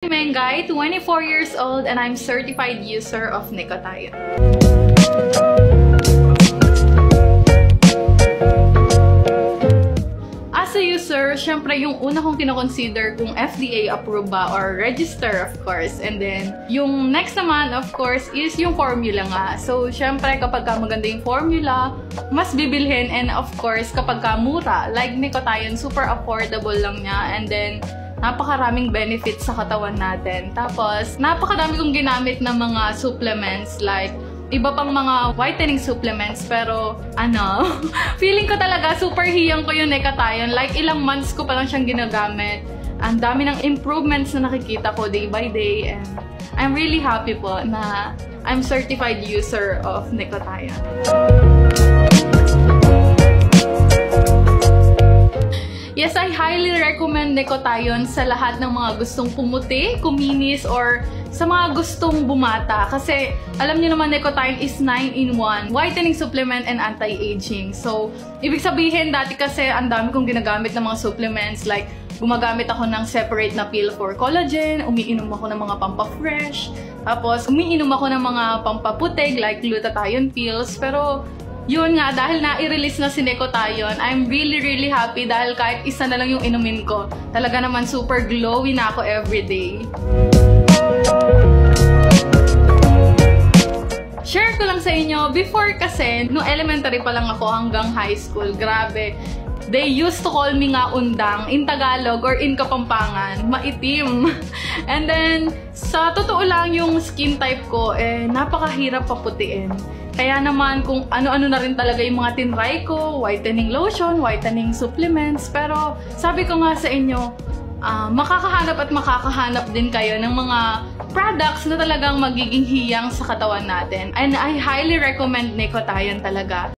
Mengay, 24 years old, and I'm certified user of Nicotine. As a user, syempre yung una kong kinoconsider kung FDA approved ba or register, of course. And then, yung next naman, of course, is yung formula nga. So, syempre kapag ka maganda yung formula, mas bibilhin. And of course, kapag ka mura, like Nicotine, super affordable lang niya. And then, napakaraming benefits sa katawan natin. Tapos, napakadami kong ginamit ng mga supplements like iba pang mga whitening supplements. Pero, feeling ko talaga super hiyang ko yung Nicotine. Like, ilang months ko pa lang siyang ginagamit. Ang dami ng improvements na nakikita ko day by day. And I'm really happy po na I'm certified user of Nicotine. Yes, I highly recommend Nicotine sa lahat ng mga gustong pumuti, kuminis, or sa mga gustong bumata. Kasi alam niyo naman, Nicotine is 9-in-1, whitening supplement and anti-aging. So, ibig sabihin, dati kasi ang dami kong ginagamit ng mga supplements. Like, gumagamit ako ng separate na pill for collagen, umiinom ako ng mga pampafresh, tapos umiinom ako ng mga pampaputig like glutathione pills. Pero yun nga, dahil na-i-release na si Nicotine, I'm really happy dahil kahit isa na lang yung inumin ko, talaga naman super glowy na ako everyday. Share ko lang sa inyo, before kasi, no elementary pa lang ako hanggang high school, grabe. They used to call me nga undang, in Tagalog or in Kapampangan, maitim. And then, sa totoo lang yung skin type ko, napakahirap paputiin. Kaya naman kung ano-ano na rin talaga yung mga tinry ko, whitening lotion, whitening supplements. Pero sabi ko nga sa inyo, makakahanap at makakahanap din kayo ng mga products na talagang magiging hiyang sa katawan natin. And I highly recommend Nicotine talaga.